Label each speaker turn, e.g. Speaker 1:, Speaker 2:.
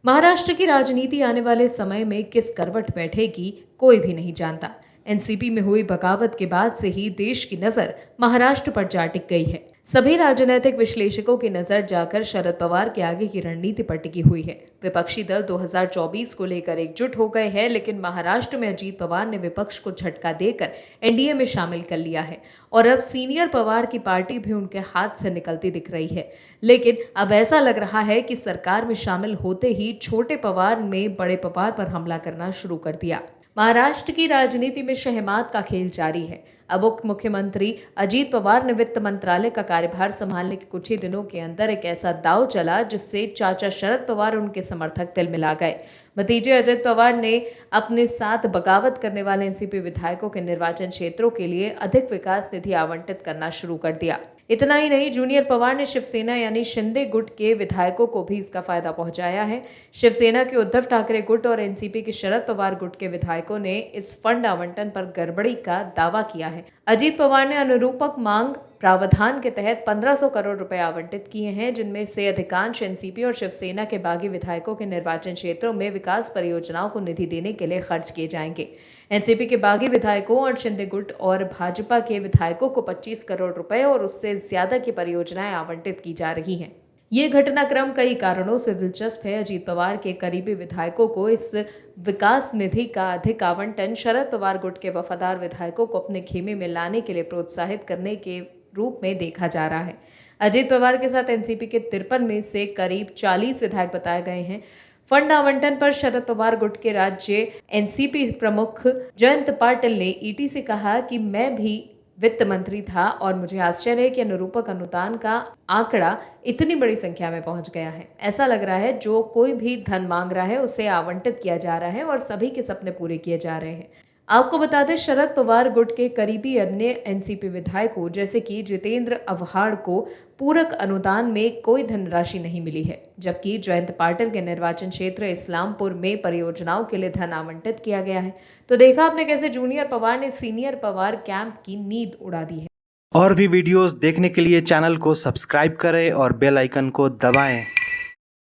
Speaker 1: महाराष्ट्र की राजनीति आने वाले समय में किस करवट बैठेगी, कोई भी नहीं जानता। एनसीपी में हुई बगावत के बाद से ही देश की नजर महाराष्ट्र पर जा टिक गई है। सभी राजनीतिक विश्लेषकों की नजर जाकर शरद पवार के आगे की रणनीति पर टिकी हुई है। विपक्षी दल 2024 को लेकर एकजुट हो गए हैं, लेकिन महाराष्ट्र में अजीत पवार ने विपक्ष को झटका देकर एनडीए में शामिल कर लिया है और अब सीनियर पवार की पार्टी भी उनके हाथ से निकलती दिख रही है। लेकिन अब ऐसा लग रहा है कि सरकार में शामिल होते ही छोटे पवार ने बड़े पवार पर हमला करना शुरू कर दिया। महाराष्ट्र की राजनीति में शहमात का खेल जारी है। अब उप मुख्यमंत्री अजीत पवार ने वित्त मंत्रालय का कार्यभार संभालने के कुछ ही दिनों के अंदर एक ऐसा दांव चला जिससे चाचा शरद पवार और उनके समर्थक तिलमिला गए। भतीजे अजित पवार ने अपने साथ बगावत करने वाले एनसीपी विधायकों के निर्वाचन क्षेत्रों के लिए अधिक विकास निधि आवंटित करना शुरू कर दिया। इतना ही नहीं, जूनियर पवार ने शिवसेना यानी शिंदे गुट के विधायकों को भी इसका फायदा पहुंचाया है। शिवसेना के उद्धव ठाकरे गुट और एनसीपी के शरद पवार गुट के विधायकों ने इस फंड आवंटन पर गड़बड़ी का दावा किया है। अजीत पवार ने अनुरूपक मांग प्रावधान के तहत 1500 करोड़ रुपए आवंटित किए हैं, जिनमें से अधिकांश एनसीपी और शिवसेना के बागी विधायकों के निर्वाचन क्षेत्रों में विकास परियोजनाओं को निधि देने के लिए खर्च किए जाएंगे। एनसीपी के बागी विधायकों और शिंदे गुट और भाजपा के विधायकों को 25 करोड़ रुपए और उससे ज्यादा की परियोजनाएं आवंटित की जा रही हैं। ये घटनाक्रम कई कारणों से दिलचस्प है। अजीत पवार के करीबी विधायकों को इस विकास निधि का अधिक आवंटन शरद पवार गुट के वफादार विधायकों को अपने खेमे में लाने के लिए प्रोत्साहित करने के रूप में देखा जा रहा है। अजीत पवार के साथ एनसीपी के 53 में से करीब 40 विधायक बताए गए हैं। फंड आवंटन पर शरद पवार गुट के राज्य एनसीपी प्रमुख जयंत पाटिल ने ईटी से कहा कि मैं भी वित्त मंत्री था और मुझे आश्चर्य है कि अनुरूपक अनुदान का आंकड़ा इतनी बड़ी संख्या में पहुंच गया है। ऐसा लग रहा है जो कोई भी धन मांग रहा है उसे आवंटित किया जा रहा है और सभी के सपने पूरे किए जा रहे हैं। आपको बता दें, शरद पवार गुट के करीबी अन्य एनसीपी विधायकों जैसे कि जितेंद्र अव्हाड़ को पूरक अनुदान में कोई धनराशि नहीं मिली है, जबकि जयंत पाटिल के निर्वाचन क्षेत्र इस्लामपुर में परियोजनाओं के लिए धन आवंटित किया गया है। तो देखा आपने कैसे जूनियर पवार ने सीनियर पवार कैंप की नींद उड़ा दी है।
Speaker 2: और भी वीडियोस देखने के लिए चैनल को सब्सक्राइब करें और बेल आइकन को दबाएं।